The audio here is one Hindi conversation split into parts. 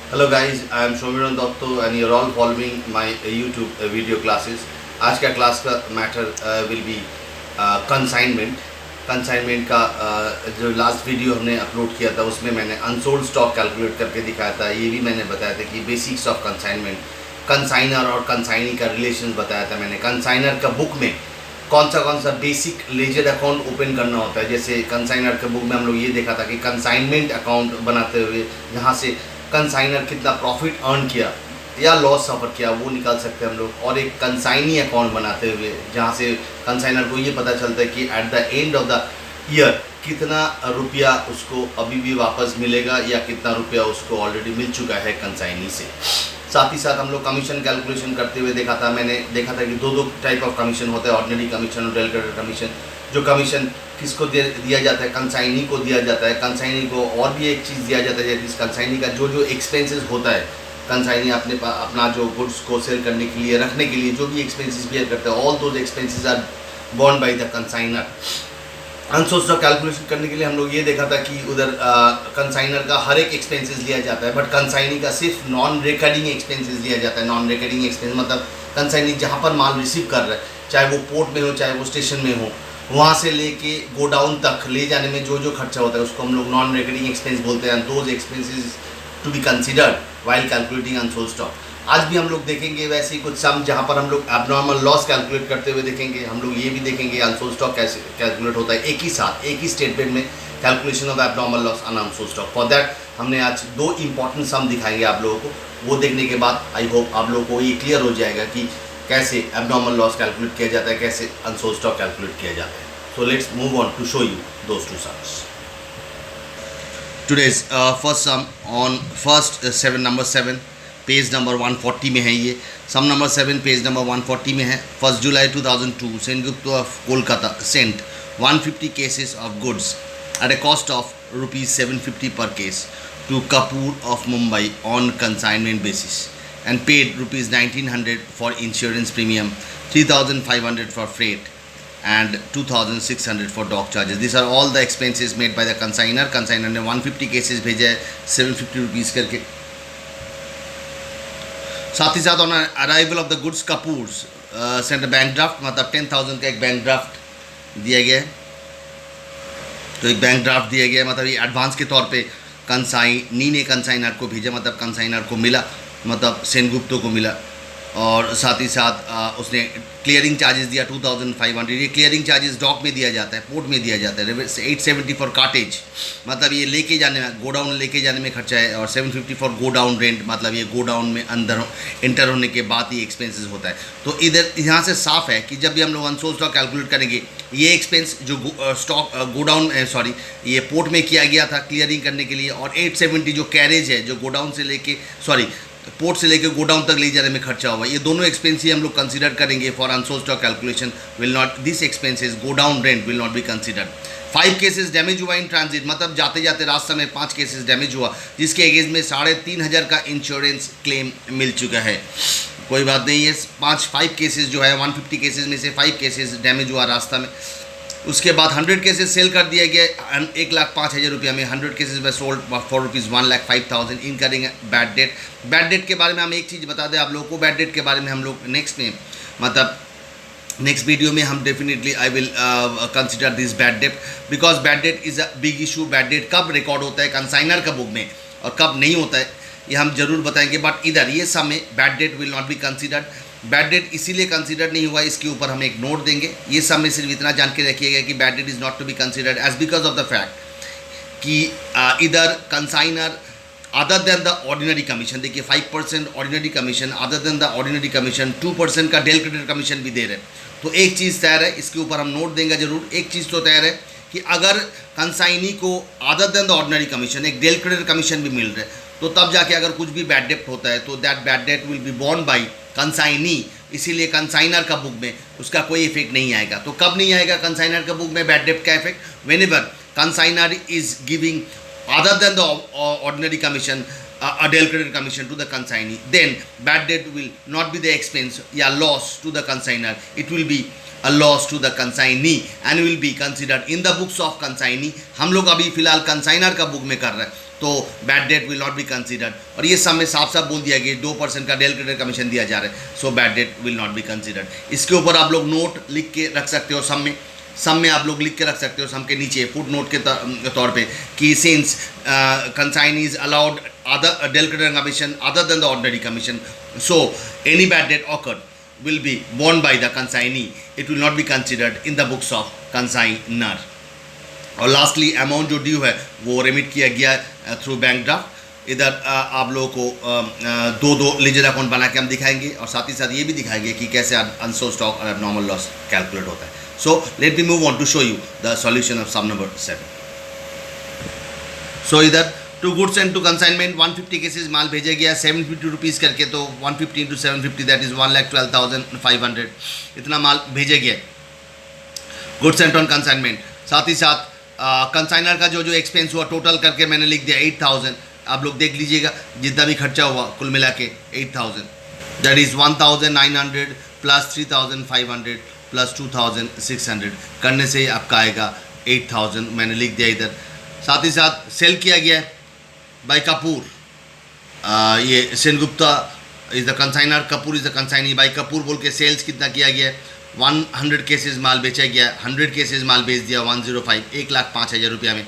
Hello guys, I am Shomiran Dotto and you're all following my YouTube video classes. आज का क्लास का matter will be consignment. Consignment का जो लास्ट वीडियो हमने अपलोड किया था उसमें मैंने अनसोल्ड स्टॉक कैलकुलेट करके दिखाया था। ये भी मैंने बताया था कि बेसिक्स ऑफ कंसाइनमेंट, कंसाइनर और कंसाइनी का रिलेशन बताया था मैंने। कंसाइनर का बुक में कौन सा बेसिक लेजर अकाउंट ओपन करना होता है। जैसे कंसाइनर के बुक में हम लोग ये देखा था कि कंसाइनमेंट अकाउंट बनाते हुए जहाँ से कंसाइनर कितना प्रॉफिट अर्न किया या लॉस सफ़र किया वो निकाल सकते हैं हम लोग, और एक कंसाइनी अकाउंट बनाते हुए जहाँ से कंसाइनर को ये पता चलता है कि at the end of the year कितना रुपया उसको अभी भी वापस मिलेगा या कितना रुपया उसको ऑलरेडी मिल चुका है कंसाइनी से। साथ ही साथ हम लोग कमीशन कैलकुलेशन करते हुए देखा था। मैंने देखा था कि दो टाइप ऑफ कमीशन होता है, ऑर्डिनरी कमीशन और डेलीगेटेड कमीशन। जो कमीशन किसको दिया जाता है, कंसाइनी को दिया जाता है। कंसाइनी को और भी एक चीज़ दिया जाता है, जैसे कंसाइनी का जो एक्सपेंसेस होता है, कंसाइनी अपना जो गुड्स को सेल करने के लिए रखने के लिए जो भी एक्सपेंसेस बियर करता है, all those expenses are borne by the consignor. Unsold stock calculation करने के लिए हम लोग ये देखा था कि उधर कंसाइनर का हर एक एक्सपेंसेस लिया जाता है, बट कंसाइनी का सिर्फ नॉन रिकरिंग एक्सपेंसेस लिया जाता है। नॉन रिकरिंग एक्सपेंस मतलब कंसाइनी जहाँ पर माल रिसीव कर रहा है, चाहे वो पोर्ट में हो चाहे वो स्टेशन में हो, वहाँ से लेके गोडाउन तक ले जाने में जो खर्चा होता है उसको हम लोग नॉन रिकरिंग एक्सपेंस बोलते हैं। Those expenses to be considered while calculating unsold stock. आज भी हम लोग देखेंगे वैसे ही कुछ सम जहाँ पर हम लोग एबनॉर्मल लॉस कैलकुलेट करते हुए देखेंगे। हम लोग ये भी देखेंगे अनसोल्ड स्टॉक कैसे कैलकुलेट होता है एक ही साथ, एक ही स्टेटमेंट में, calculation of abnormal loss and unsold stock. For that हमने आज दो इंपॉर्टेंट सम दिखाएंगे आप लोगों को। वो देखने के बाद आई होप आप लोगों को ये क्लियर हो जाएगा कि कैसे एबनॉर्मल लॉस कैलकुलेट किया जाता है, कैसे अनसोल्ड स्टॉक कैलकुलेट किया जाता है। So let's move on to show you those two sums. Today's first sum on first 7 number 7 page number 140 में है। ये सम नंबर 7 पेज नंबर 140 में है। 1 जुलाई 2002 Sengupta of Kolkata sent 150 cases of goods at a cost of ₹750 per case to Kapoor of Mumbai on consignment basis and paid ₹1900 for insurance premium, 3500 for freight and 2600 for dock charges. These are all the expenses made by the consigner. Consigner ने 150 cases भेजा है 750 रुपीज़ करके। साथ ही साथ on arrival of the goods Kapoor's sent bank draft, मतलब 10,000 का एक बैंक ड्राफ्ट दिया गया है। तो एक बैंक ड्राफ्ट दिया गया है, मतलब ये एडवांस के तौर पे कंसाइनी ने कंसाइनर को भेजा, मतलब कंसाइनर को मिला, मतलब सेनगुप्ता को मिला। और साथ ही साथ उसने क्लियरिंग चार्जेस दिया 2500। ये क्लियरिंग चार्जेस डॉक में दिया जाता है, पोर्ट में दिया जाता है। 870 फॉर कार्टेज, मतलब ये लेके जाने में, गोडाउन लेके जाने में खर्चा है, और 750 फॉर गोडाउन रेंट, मतलब ये गोडाउन में अंदर इंटर होने के बाद ये एक्सपेंसेस होता है। तो इधर यहाँ से साफ है कि जब भी हम लोग अनसोल्ड स्टॉक कैलकुलेट करेंगे, ये एक्सपेंस जो स्टॉक गोडाउन ये पोर्ट में किया गया था क्लियरिंग करने के लिए, और 870 जो कैरेज है, जो गोडाउन से लेके पोर्ट से लेकर गोडाउन तक ले जाने में खर्चा हुआ, ये दोनों एक्सपेंस ही हम लोग कंसीडर करेंगे for unsold stock calculation. Will not this expenses godown rent will not be considered. 5 cases damage हुआ इन ट्रांजिट, मतलब जाते जाते रास्ते में 5 केसेस डैमेज हुआ, जिसके अगेंस्ट में 3500 का इंश्योरेंस क्लेम मिल चुका है। कोई बात नहीं है, 5 केसेस जो है 150 केसेस में से 5 केसेस डैमेज हुआ रास्ता में। उसके बाद 100 केसेस सेल कर दिया गया 1,05,000 रुपया में। 100 केसेस में sold for ₹1,05,000। Incurring bad debt. Bad debt के बारे में हम एक चीज़ बता दें आप लोगों को, बैड डेट के बारे में हम लोग नेक्स्ट वीडियो में हम definitely I will consider this bad debt, because bad debt is a big issue. Bad debt कब रिकॉर्ड होता है कंसाइनर का बुक में और कब नहीं होता है ये हम जरूर बताएंगे, बट इधर ये समय bad debt will not be considered. Bad debt इसीलिए कंसीडर नहीं हुआ, इसके ऊपर हम एक नोट देंगे। ये सब में सिर्फ इतना जान के रखिएगा कि bad debt is not to be considered as because of the fact कि इधर consignor other than the ordinary commission, देखिए 5% ordinary commission, other than the ordinary commission 2% का डेलीगेटेड कमीशन भी दे रहे हैं। तो एक चीज़ तैयार है, इसके ऊपर हम नोट देंगे जरूर। एक चीज़ तो तैयार है कि अगर कंसाइनी को other than the ordinary commission एक डेलीगेटेड कमीशन भी मिल रहा है, तो तब जाके अगर कुछ भी बैड डेट होता है तो that bad debt will be born by consignee. इसीलिए कंसाइनर का बुक में उसका कोई इफेक्ट नहीं आएगा। तो कब नहीं आएगा कंसाइनर का बुक में बैड डेट का effect? Whenever consignor is giving other than the ordinary commission a delegated commission to the consignee, then bad debt will not be the expense या loss to the consignor, it will be a loss to the consignee and will be considered in the books of consignee। हम लोग अभी फिलहाल कंसाइनर का बुक में कर रहे हैं, तो bad debt will not be considered. और ये सब में साफ साफ बोल दिया गया 2% का डेल क्रेडिट कमीशन दिया जा रहा है, so bad debt will not be considered. इसके ऊपर आप लोग नोट लिख के रख सकते हो, सम में आप लोग लिख के रख सकते हो, सम के नीचे फुट नोट के तौर पे कि since consignees allowed other del credit commission other than the ordinary commission, so any bad debt occurred will be borne by the consignee, it will not be considered in the books of consignor। और लास्टली अमाउंट जो ड्यू है वो रेमिट किया गया थ्रू बैंक ड्राफ्ट। इधर आप लोगों को दो लेजर अकाउंट बना के हम दिखाएंगे और साथ ही साथ ये भी दिखाएंगे कि कैसे अनसोल्ड स्टॉक और एबनॉर्मल लॉस कैलकुलेट होता है। So let me move on to show you the solution of sum number 7। So इधर to goods and to consignment 150 cases माल भेजा गया 750 रुपीज़ करके, तो 150 into 750 दैट इज़ 1,12,500 इतना माल भेजा गया गुड्स एंड ऑन कंसाइनमेंट। साथ ही साथ कंसाइनर का जो एक्सपेंस हुआ टोटल करके मैंने लिख दिया 8,000। आप लोग देख लीजिएगा जितना भी खर्चा हुआ कुल मिला के 8,000 दैट इज़ 1,900 प्लस 3,500 प्लस 2,600 करने से आपका आएगा 8,000, मैंने लिख दिया इधर। साथ ही साथ सेल किया गया है बाय कपूर, ये Sengupta is the consignor, Kapoor is the consignee. By Kapoor बोल के सेल्स कितना किया गया है 100 केसेस माल बेचा गया, 100 केसेस माल बेच दिया 105 1,05,000 रुपया में।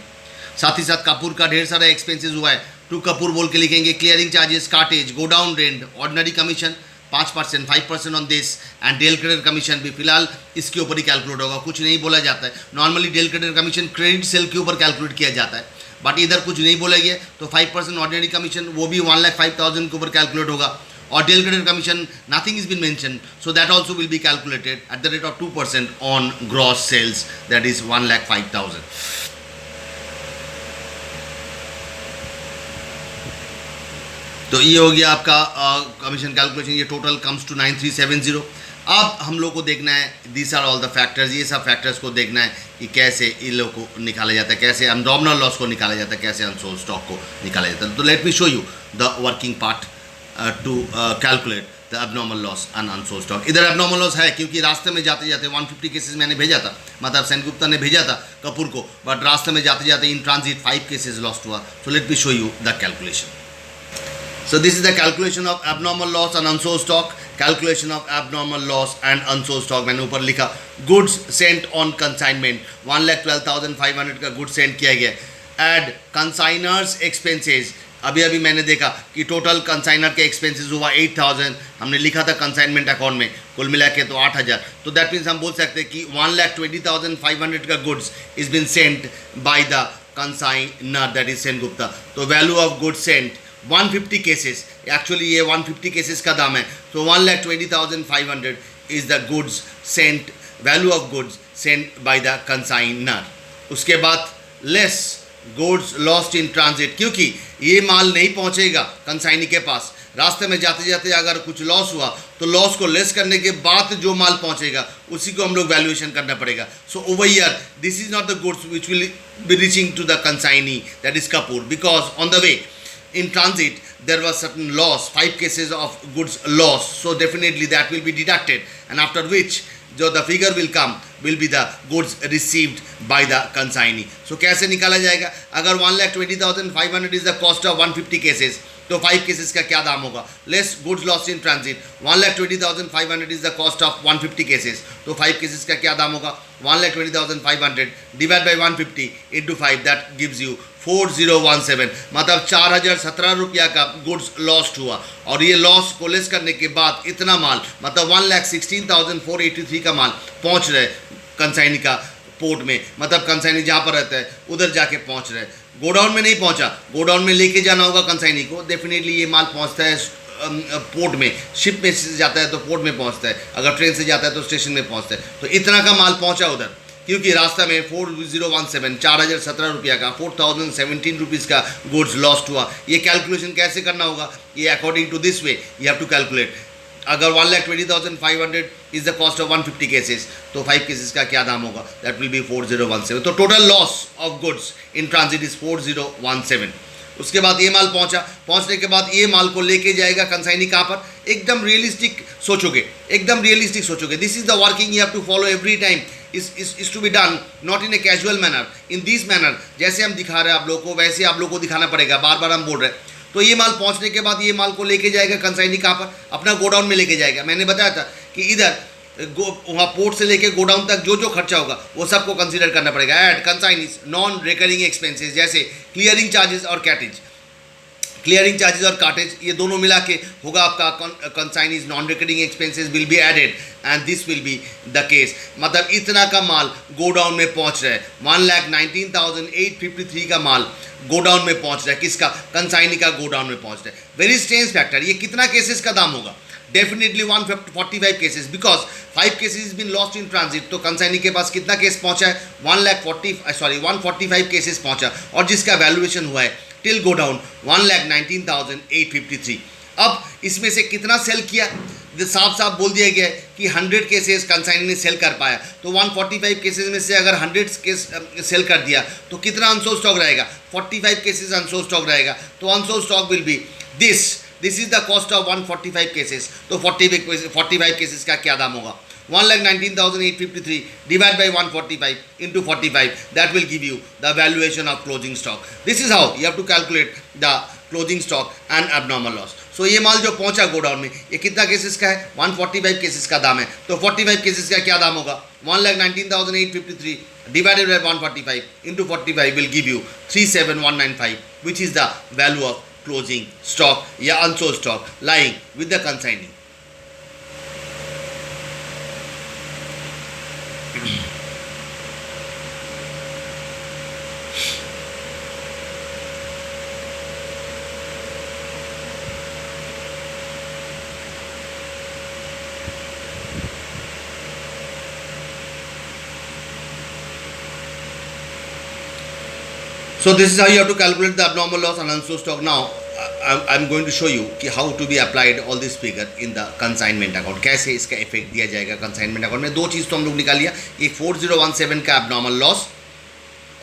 साथ ही साथ कपूर का ढेर सारा एक्सपेंसेस हुआ है, टू कपूर बोल के लिखेंगे clearing charges, cartage, godown rent, ordinary commission 5% 5% on this and del credit commission भी फिलहाल इसके ऊपर ही कैलकुलेट होगा, कुछ नहीं बोला जाता है। Normally del credit commission credit sale के ऊपर कैलकुलेट किया जाता है, बट इधर कुछ नहीं बोला गया तो 5% ऑर्डिनरी कमीशन वो भी 1,05,000 के ऊपर कैलकुलेट होगा। और del credit commission nothing is been mention, so that also will be calculated at the rate of 2% on gross sales that is 1,05,000। तो ये हो गया आपका कमीशन कैलकुलेशन, ये टोटल कम्स टू 9370। अब हम लोग को देखना है these are all the factors, ये सब फैक्टर्स को देखना है कि कैसे इन लोग को निकाला जाता है, कैसे एब्नॉर्मल लॉस को निकाला जाता है, कैसे अनसोल्ड स्टॉक को निकाला जाता है। तो late me show you the working part two calculate the abnormal loss and unsold stock. इधर एब्नॉर्मल लॉस है क्योंकि रास्ते में जाते जाते 150 केसेस मैंने भेजा था, मतलब सेनगुप्ता ने भेजा था कपूर को, बट रास्ते में जाते जाते इन ट्रांजिट 5 केसेस लॉस्ट हुआ। सो let me show you the calculation. So this is the calculation of abnormal loss and unsold stock. Calculation of abnormal loss and unsold stock मैंने ऊपर लिखा goods sent on consignment 1,12,500 का goods sent किया गया। Add consigners expenses, अभी अभी मैंने देखा कि टोटल कंसाइनर के एक्सपेंसेस हुआ 8,000, हमने लिखा था कंसाइनमेंट अकाउंट में, कुल मिला के तो 8,000। तो दैट मीन्स हम बोल सकते हैं कि 1,20,500 का goods is been sent by the consignor that is Sengupta. तो value of goods sent 150 cases, actually ये 150 केसेस का दाम है, तो 1,20,500 is the goods sent, value of goods sent by the consignor. उसके बाद less goods lost in transit, क्योंकि ये माल नहीं पहुंचेगा कंसाइनी के पास, रास्ते में जाते जाते अगर कुछ लॉस हुआ तो लॉस को लेस करने के बाद जो माल पहुंचेगा उसी को हम लोग वैल्यूएशन करना पड़ेगा। So over here this is not the goods which will be reaching to the consignee that is Kapoor, because on the way in transit there was certain loss, 5 cases of goods loss, so definitely that will be deducted, and after which the figure will come will be the goods received by the consignee। so कैसे निकाला जाएगा? अगर 1,20,500 is the cost of 150 cases, तो 5 केसेस का क्या दाम होगा? Less goods lost in transit 1,20,500 is the cost of 150 cases, तो 5 केसेस का क्या दाम होगा? 1,20,500 divide by 150 into 5 that gives you 4017, मतलब 4,017 रुपया का गुड्स लॉस्ट हुआ। और ये लॉस को लेस करने के बाद इतना माल, मतलब 1,16,483 का माल पहुंच रहे कंसाइनी का पोर्ट में, मतलब कंसाइनी जहाँ पर रहता है उधर जाके पहुंच रहे। गोडाउन में नहीं पहुंचा, गोडाउन में लेके जाना होगा कंसाइनी को, डेफिनेटली ये माल पहुंचता है पोर्ट में, शिप में से जाता है तो पोर्ट में पहुंचता है, अगर ट्रेन से जाता है तो स्टेशन में पहुंचता है। तो इतना का माल पहुंचा उधर, क्योंकि रास्ता में 4017 4,017 रुपया का 4,017 रुपीज़ का गुड्स लॉस्ट हुआ। ये कैलकुलेशन कैसे करना होगा? ये according to this way you have to calculate. अगर 1,20,500 is the cost of 150 cases, तो 5 केसेस का क्या दाम होगा? That will be 4017। तो total loss of goods in transit is 4017। उसके बाद ये माल पहुंचने के बाद ये माल को लेके जाएगा कंसाइनी कहाँ पर? एकदम रियलिस्टिक सोचोगे, एकदम रियलिस्टिक सोचोगे। This is the working you have to follow every time. is to be done not in a casual manner, in this manner. जैसे हम दिखा रहे हैं आप लोगों को, वैसे आप लोगों को दिखाना पड़ेगा, बार बार हम बोल रहे हैं। तो ये माल पहुंचने के बाद ये माल को लेके जाएगा कंसाइनी कहाँ पर, अपना गोडाउन में लेके जाएगा। मैंने बताया था कि इधर वहाँ पोर्ट से लेके गोडाउन तक जो जो खर्चा होगा वो सबको कंसीडर करना पड़ेगा। Add consignee's non recurring expenses जैसे क्लियरिंग चार्जेस और कैटेज, क्लियरिंग चार्जेस और कार्टेज ये दोनों मिला के होगा आपका consignee's non recurring expenses will be added and this will be the case. मतलब इतना का माल गोडाउन में पहुंच रहा है, 1,19,853 का माल गोडाउन में पहुंच रहा है। किसका? कंसाइनी का गोडाउन में पहुंच रहा है। Very strange factor. ये कितना केसेस का दाम होगा? Definitely 145 cases, because 5 cases been lost in transit. तो कंसाइनी के पास कितना केस पहुंचा है? 145 केसेस पहुंचा, और जिसका वैल्यूएशन हुआ है टिल गोडाउन 1,19,853। अब इसमें से कितना सेल किया? साफ साफ बोल दिया गया है कि 100 केसेस कंसाइनी ने सेल कर पाया। तो 145 केसेस में से अगर 100 केस सेल कर दिया तो कितना अनसोल्ड स्टॉक रहेगा? 45 केसेस अनसोल्ड स्टॉक रहेगा। तो unsold stock will be this is the cost of 145 cases. तो 45 केसेस का क्या दाम होगा? 1,19,853 divided by 145 into 45, that will give you the valuation of closing stock. This is how you have to calculate the closing stock and abnormal loss. So ये माल जो पहुंचा गोडाउन में ये कितना केसेस का है? 145 केसेस का दाम है। तो 45 केसेस का क्या दाम होगा? 1,19,853 divided by 145 into 45 will give you 37,195, which is the value of closing stock या unsold stock lying with the consignee. So this is how you have to calculate the abnormal loss and unsold stock. Now I'm going to show you कि how to be applied all this figure in the consignment account. कैसे इसका इफेक्ट दिया जाएगा consignment account में। दो चीज़ तो हम लोग निकाल लिया, एक 4017 का abnormal loss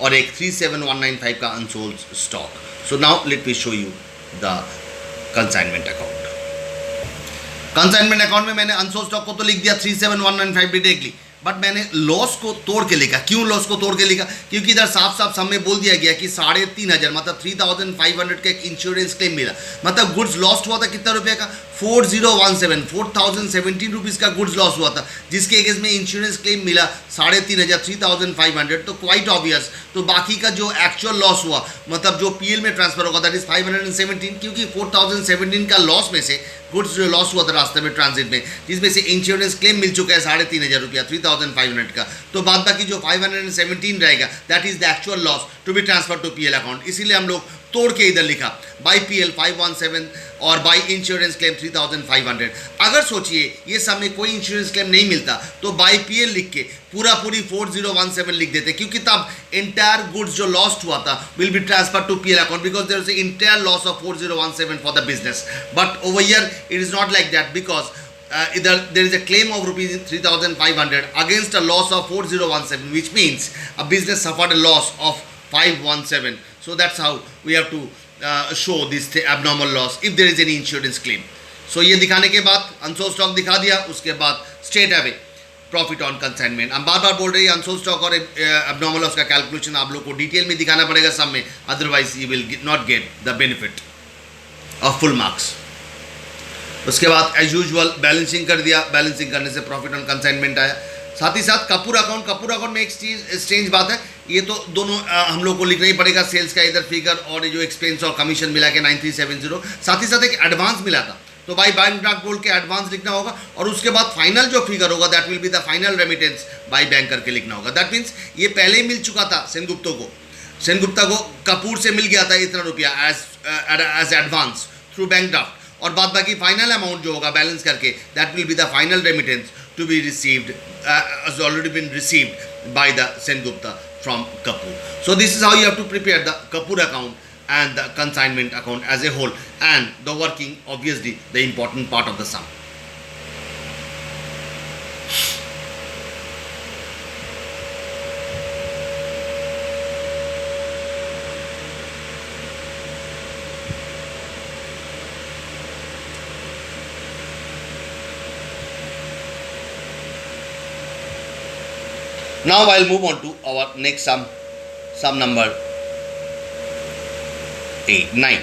और एक 37195 का unsold stock. So now let me show you the consignment account. Consignment account में मैंने अनसोल्ड स्टॉक को तो लिख दिया 37195 डायरेक्टली, बट मैंने लॉस को तोड़ के लिखा। क्यों लॉस को तोड़ के लिखा? क्योंकि इधर साफ साफ हमें बोल दिया गया कि 3,500 मतलब 3,500 का एक इंश्योरेंस क्लेम मिला। मतलब गुड्स लॉस्ट हुआ था कितना रुपये का? 4,017 रुपीज़ का गुड्स लॉस हुआ था, जिसके अगेंस्ट में इंश्योरेंस क्लेम मिला 3,500 3,500। तो क्वाइट ऑब्वियस, तो बाकी का जो एक्चुअल लॉस हुआ मतलब जो पीएल में ट्रांसफर होगा दैट इज 517, क्योंकि 4,017 का लॉस में से गुड्स जो लॉस हुआ था रास्ते में ट्रांजिट में, जिसमें से इंश्योरेंस क्लेम मिल चुका है 3,500 रुपया 3,500 का। तो बाद बाकी जो 517 रहेगा that is the actual loss to be transfer to PL account. इसीलिए हम लोग तोड़ के इधर लिखा बाई पीएल 517 और बाई इंश्योरेंस क्लेम 3,500। अगर सोचिए ये सब में कोई इंश्योरेंस क्लेम नहीं मिलता तो बाई पीएल लिख के पूरी 4017 लिख देते, क्योंकि तब इंटायर गुड्स जो लॉस्ट हुआ था will be transfer to PL account because there is entire loss of 4017 for the business. But over here it is not like that because either there is a claim of rupees 3,500 against a loss of 4017, which means a business suffered a loss of 517. So that's how we have to show this abnormal loss if there is any insurance claim. So ये दिखाने के बाद अनसोल्ड स्टॉक दिखा दिया, उसके बाद straight away profit on consignment. हम बार बार बोल रहे हैं अनसोल्ड स्टॉक और एबनॉर्मल लॉस का कैलकुलेशन आप लोग को डिटेल में दिखाना पड़ेगा सब में, otherwise you will not get the benefit of full marks. उसके बाद एज यूजुअल बैलेंसिंग कर दिया, बैलेंसिंग करने से प्रॉफिट ऑन कंसाइनमेंट आया। साथ ही साथ कपूर अकाउंट में एक चीज़ स्ट्रेंज बात है, ये तो दोनों हम लोग को लिखना ही पड़ेगा, सेल्स का इधर फिगर और ये जो एक्सपेंस और कमीशन मिला के 9370। साथ ही साथ एक एडवांस मिला था तो बाई बैंक ड्राफ्ट बोल के एडवांस लिखना होगा, और उसके बाद फाइनल जो फिगर होगा that will be the final remittance by bank करके लिखना होगा। दैट मीन्स ये पहले ही मिल चुका था सेनगुप्ता को कपूर से मिल गया था इतना रुपया as advance through bank draft, और बाद बाकी फाइनल अमाउंट जो होगा बैलेंस करके that will be the final remittance to be received has already been received by the Sengupta from Kapoor. So this is how you have to prepare the Kapoor account and the consignment account as a whole, and the working obviously the important part of the sum. Now I'll move on to our next sum number 9.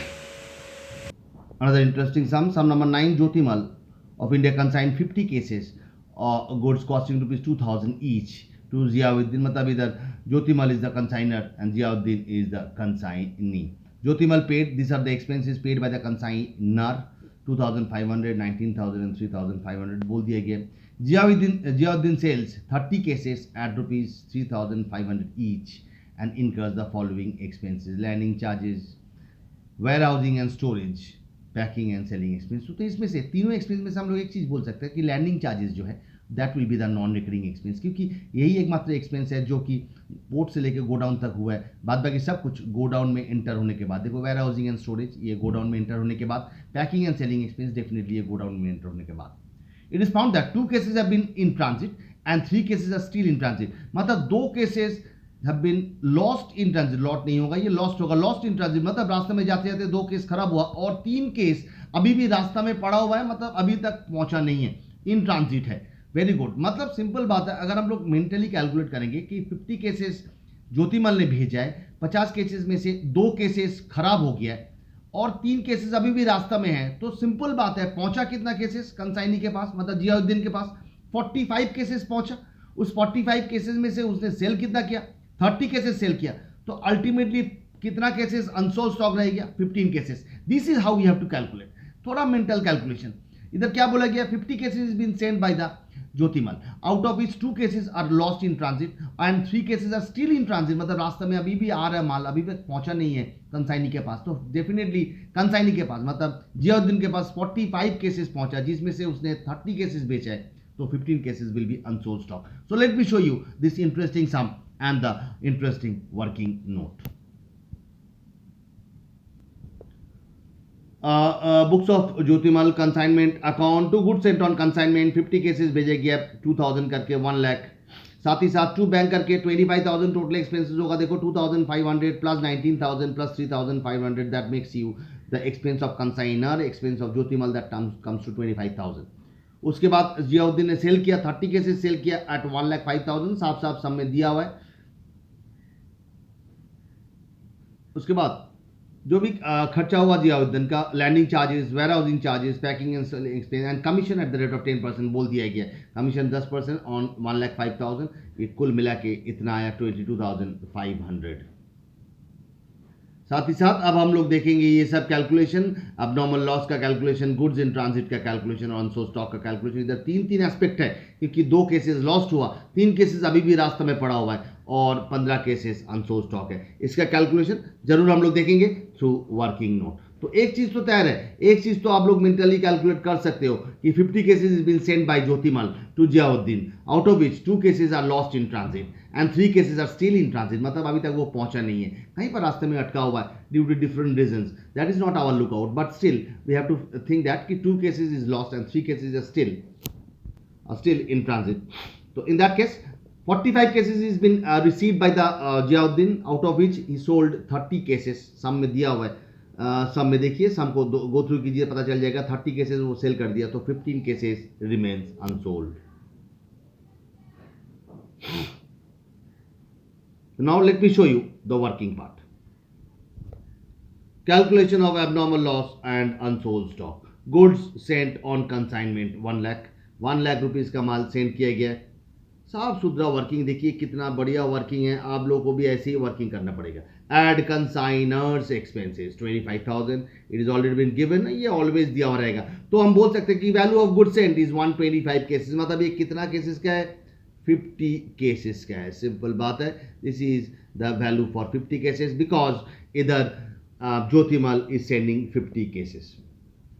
Another interesting sum number 9. Jyotimal of India consigned 50 cases goods costing rupees 2000 each to Ziauddin. मतलब इधर Jyotimal is the consigner and Ziauddin is the consignee. Jyotimal paid, these are the expenses paid by the consignor, 2500, 19000 and 3500 बोल दिया गया. Ziauddin sells 30 cases at rupees 3500 each and incurs the following expenses: landing charges, warehousing and storage, packing and selling expense. तो इसमें से तीनों एक्सपेंस में से हम लोग एक चीज़ बोल सकते हैं कि लैंडिंग चार्जेस जो है that will be the non recurring expense, क्योंकि यही एकमात्र एक्सपेंस है जो कि पोर्ट से लेकर गोडाउन तक हुआ है. बाद बाकी सब कुछ गोडाउन में एंटर होने के बाद. देखो वेयर हाउसिंग एंड स्टोरेज ये गोडाउन में एंटर होने के बाद, packing and selling expense definitely ये गोडाउन में एंटर होने के बाद. It is found that 2 cases have been in transit and 3 cases are still in transit. मतलब 2 cases have been lost in transit. Lot नहीं होगा, ये लॉस्ट होगा. लॉस्ट इन ट्रांजिट मतलब रास्ते में जाते जाते 2 केस खराब हुआ और 3 केस अभी भी रास्ता में पड़ा हुआ है, मतलब अभी तक पहुंचा नहीं है, इन ट्रांजिट है. Very good. मतलब सिंपल बात है, अगर हम लोग मेंटली कैलकुलेट करेंगे कि 50 केसेस ज्योतिमल ने भेजा है, 50 केसेस में से 2 केसेस खराब हो गया है और 3 केसेस अभी भी रास्ता में है, तो सिंपल बात है पहुंचा कितना केसेस कंसाइनी के पास, मतलब जियाउद्दीन के पास 45 केसेस पहुंचा. उस 45 केसेस में से उसने सेल कितना किया, 30 केसेस सेल किया. तो अल्टीमेटली कितना केसेस अनसोल्ड स्टॉक रह गया, 15 cases. This is how you have to calculate. थोड़ा मेंटल कैलकुलेशन. इधर क्या बोला गया, 50 cases is been send by the Jyotimal, out of which 2 cases are lost in transit and 3 cases are still in transit. मतलब रास्ते में अभी भी आ रहा है माल, अभी तक पहुंचा नहीं है कंसाइनी के पास. तो डेफिनेटली कंसाइनी के पास मतलब जियाउद्दीन के पास 45 केसेस पहुंचा, जिसमें से उसने 30 केसेस बेचा है. तो 15 cases will be unsold stock. So let me show you this interesting some and the interesting working note. Books of Jyotimal consignment account. 2 goods sent on consignment, 50 cases भेजे गया 2000 करके 1 लाख. साथ ही साथ 2 बैंक करके 25,000 टोटल एक्सपेंसेस होगा. देखो 2500 plus 19,000 plus 3,500 that makes you the expense of consignor, expense of Jyotimal that comes to 25,000. उसके बाद जियाउद्दीन ने सेल किया, 30 केसेस सेल किया एट 1,05,000. साफ साफ सम में दिया हुआ है. उसके बाद जो भी खर्चा हुआ जियाउद्दीन का, landing charges, warehousing charges, packing and expense and commission at the rate of 10% बोल दिया गया. Commission 10% on 1,05,000. ये कुल मिला के इतना आया 22,500. साथ ही साथ अब हम लोग देखेंगे ये सब कैलकुलेशन, अबनॉर्मल लॉस का कैलकुलेशन, गुड्स इन ट्रांजिट का कैलकुलेशन और अनसोल्ड स्टॉक का कैलकुलेशन. इधर 3 एस्पेक्ट है, क्योंकि 2 केसेस लॉस्ट हुआ, 3 केसेस अभी भी रास्ते में पड़ा हुआ है और 15 केसेस अनसोल्ड स्टॉक है. इसका कैलकुलेशन जरूर हम लोग देखेंगे थ्रू वर्किंग नोट. तो एक चीज तो तैयार है, एक चीज तो आप लोग मेंटली कैलकुलेट कर सकते हो कि 50 cases is been sent by Jyotimal to Ziauddin, out of which 2 cases are lost in transit and 3 cases are still in transit. मतलब अभी तक वो पहुंचा नहीं है, कहीं पर रास्ते में अटका हुआ है due to different reasons. That is not our lookout, but still we have to think that कि 2 cases is lost and 3 cases are still in transit. तो in that case 45 cases is been received by the Ziauddin, out of which he sold 30 cases. सम में दिया हुआ है, सम में देखिए, सम को गो थ्रू कीजिए, पता चल जाएगा. 30 केसेस वो सेल कर दिया, तो 15 cases remains unsold. Now let me show you the working part. Calculation of abnormal loss and unsold stock. Goods Saint on consignment 1 lakh rupees का माल सेंड किया गया. साफ सुथरा वर्किंग, देखिए कितना बढ़िया वर्किंग है. आप लोगों को भी ऐसे ही वर्किंग करना पड़ेगा. Add consignor's expenses 25,000. It is already been given, ये ऑलवेज दिया हुआ रहेगा. तो हम बोल सकते हैं कि वैल्यू ऑफ गुड सेंट इज 125 केसेस. मतलब ये कितना केसेस का है, 50 केसेस का है. सिंपल बात है, this is the value for 50 cases because इधर Jyotimal is sending 50 cases,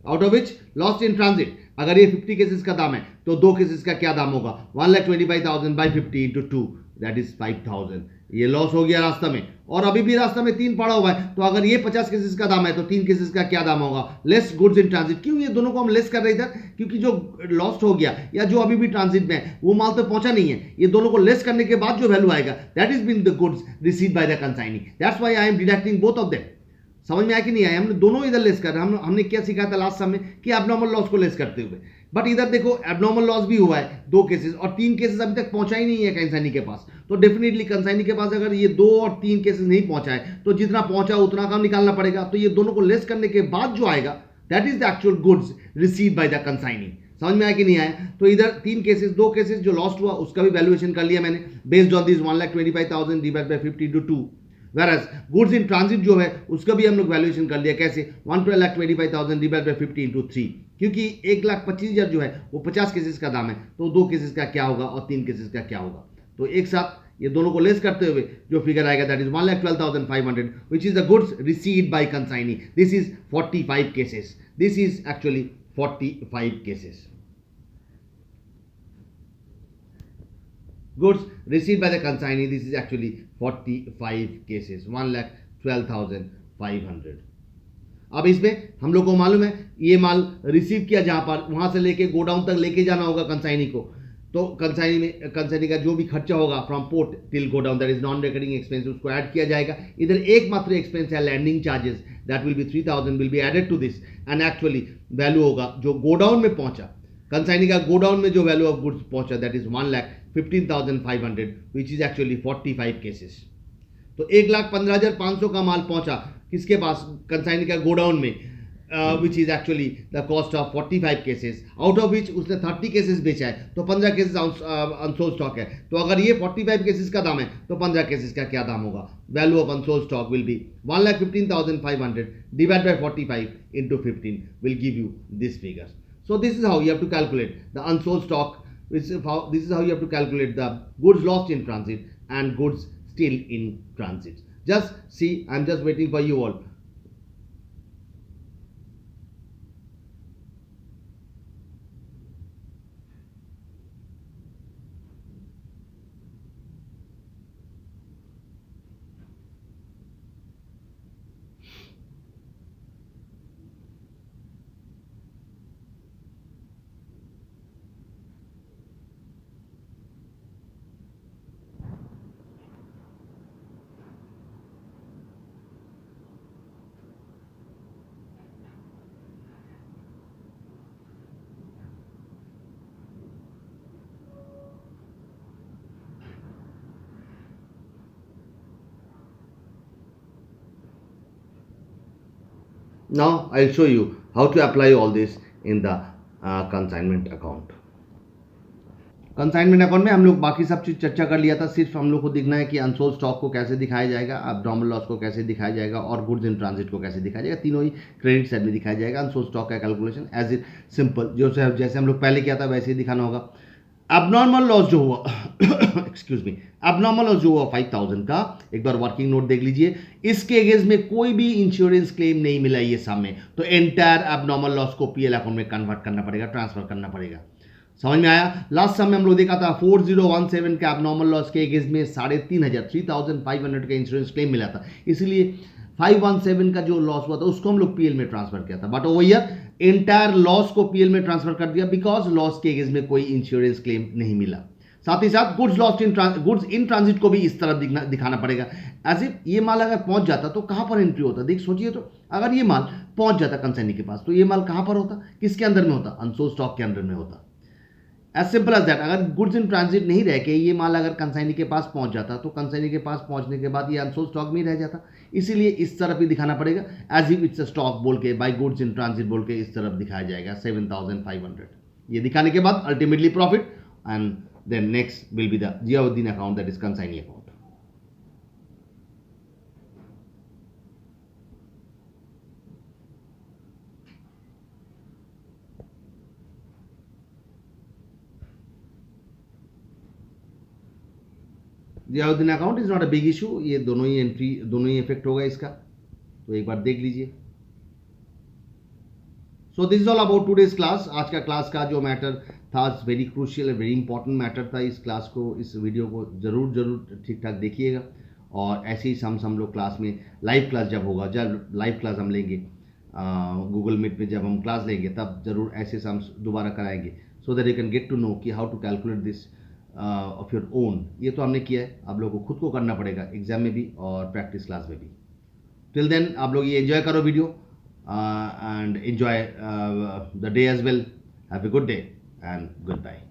out of which lost in transit. अगर ये 50 केसेस का दाम है तो 2 केसेस का क्या दाम होगा, 1,25,000 बाई 50 इंटू 2 दैट इज 5,000. ये लॉस हो गया रास्ता में और अभी भी रास्ता में 3 पड़ा हुआ है. तो अगर ये 50 केसेस का दाम है तो 3 केसेस का क्या दाम होगा, लेस गुड्स इन ट्रांजिट. क्यों ये दोनों को हम लेस कर रहे इधर, क्योंकि जो लॉस्ट हो गया या जो अभी भी ट्रांजिट में है वो माल तो पहुंचा नहीं है. ये दोनों को लेस करने के बाद जो वैल्यू आएगा that is been the goods received by the consignee. That's why I am deducting both of them. समझ में आया कि नहीं आया, हमने दोनों इधर लेस कर रहे हैं. हमने क्या सीखा था लास्ट समय कि एबनॉर्मल लॉस को लेस करते हुए, बट इधर देखो एबनॉर्मल लॉस भी हुआ है 2 केसेस, और 3 केसेस अभी तक पहुंचा ही नहीं है कंसाइनी के पास। तो डेफिनेटली कंसाइनी के पास अगर ये 2 और 3 केसेस नहीं पहुंचा है तो जितना पहुंचा उतना कम निकालना पड़ेगा। तो ये दोनों को लेस करने के बाद जो आएगा that is the actual goods receive by the consignee. समझ में आया कि नहीं आया? तो इधर 3 केसेस, 2 केसेस जो लॉस्ट हुआ उसका भी वैल्यूएशन कर लिया मैंने based on this 1,25,000 divide by 50 into 2। Versus goods in transit जो है उसका भी हम लोग वैल्यूएशन कर लिया कैसे, 1,25,000 डिवाइड बाय 50 into 3, क्योंकि 1,25,000 जो है वो 50 केसेस का दाम है, तो 2 केसेस का क्या होगा और 3 केसेस का क्या होगा। तो एक साथ ये दोनों को लेस करते हुए जो फिगर आएगा that is 1,12,500 which is the goods received bye consignee. This is 45 cases, this is actually 45 cases. Goods received by the consignee, this is actually 45 cases, 1,12,500। अब इसमें हम लोग को मालूम है ये माल रिसीव किया जहां पर, वहां से लेके गोडाउन तक लेके जाना होगा कंसाइनी को। तो कंसाइनी का जो भी खर्चा होगा from port till godown that is non recurring expense, उसको ऐड किया जाएगा। इधर एकमात्र एक्सपेंस है landing charges, that will be 3,000 will be added to this, and actually value होगा जो गोडाउन में पहुंचा, कंसाइनी का गोडाउन में जो वैल्यू ऑफ गुड्स पहुंचा that is 1,15,500 which is actually 45 cases. तो 1,15,500 का माल पहुंचा किसके पास, कंसाइनी का गोडाउन में, which is actually the cost of 45 cases, out of विच उसने 30 केसेस बेचा है, तो 15 केसेस अनसोल्ड स्टॉक है। तो अगर ये 45 केसेस का दाम है तो 15 केसेस का क्या दाम होगा, value of unsold stock will be 1,15,500 divide by 45 into 15 will give you this figure. So this is how you have to calculate the unsold stock. This is how you have to calculate the goods lost in transit and goods still in transit. Just see, I'm just waiting for you all. Now I'll show you how to apply all this in the consignment account. Consignment account में हम लोग बाकी सब चीज़ चर्चा कर लिया था, सिर्फ हम लोग को देखना है कि अनसोल्ड स्टॉक को कैसे दिखाया जाएगा, एब्नॉर्मल लॉस को कैसे दिखाया जाएगा और गुड्स इन ट्रांजिट को कैसे दिखाया जाएगा। तीनों ही क्रेडिट साइड में दिखाया जाएगा। अनसोल्ड स्टॉक का कैलकुलेशन एज इट सिंपल जो जैसे हम लोग पहले किया था वैसे ही दिखाना होगा। एबनॉर्मल लॉस जो हुआ एक्सक्यूज मी, एबनॉर्मल लॉस जो हुआ 5,000 का, एक बार वर्किंग नोट देख लीजिए। इसके अगेंस्ट में कोई भी इंश्योरेंस क्लेम नहीं मिला ये सब में, तो एंटायर एबनॉर्मल लॉस को पीएल अकाउंट में कन्वर्ट करना पड़ेगा, ट्रांसफर करना पड़ेगा। समझ में आया? लास्ट समय हम लोग देखा था 4017 के एबनॉर्मल लॉस के अगेंस्ट में 3,500 का इंश्योरेंस क्लेम मिला था, इसलिए 517 का जो लॉस हुआ था उसको हम लोग पीएल में ट्रांसफर किया था। But over here entire loss को पीएल में ट्रांसफर कर दिया बिकॉज लॉस के अगेंस्ट में कोई इंश्योरेंस क्लेम नहीं मिला। साथ ही साथ गुड्स इन ट्रांजिट को भी इस तरह दिखाना पड़ेगा। ऐसे ये माल अगर पहुंच जाता तो कहां पर एंट्री होता, देख सोचिए तो, अगर ये माल पहुंच जाता कंसाइनी के पास तो ये माल कहां पर होता, किसके अंदर में होता, अनसोल्ड स्टॉक के अंदर में होता। As simple as that. अगर गुड्स इन ट्रांजिट नहीं रह के ये माल अगर कंसाइनी के पास पहुंच जाता तो कंसाइनी के पास पहुंचने के बाद ये अनसोल्ड स्टॉक में रह जाता, इसीलिए इस तरफ ही दिखाना पड़ेगा as if it's a stock बोल के, बाय गुड्स इन ट्रांजिट बोल के इस तरफ दिखाया जाएगा 7,500। ये दिखाने के बाद ultimately profit, and then next will be the Ziauddin account that is consignee account. Ziauddin account is not a big issue, ये दोनों ही एंट्री, दोनों ही इफेक्ट होगा इसका, तो एक बार देख लीजिए। So this is all about today's class. आज का क्लास का जो मैटर था very crucial, very important matter था। इस क्लास को, इस वीडियो को जरूर ठीक ठाक देखिएगा, और ऐसे ही हम लोग क्लास में लाइव क्लास जब होगा, जब लाइव क्लास हम लेंगे गूगल मीट में, जब हम क्लास लेंगे तब जरूर ऐसे हम दोबारा कराएंगे, so that you can get to know कि how to calculate this of your own. ये तो हमने किया है, आप लोगों को खुद को करना पड़ेगा एग्जाम में भी और प्रैक्टिस क्लास में भी। टिल देन आप लोग ये एंजॉय करो video, and enjoy the day as well. Have a good day and good bye.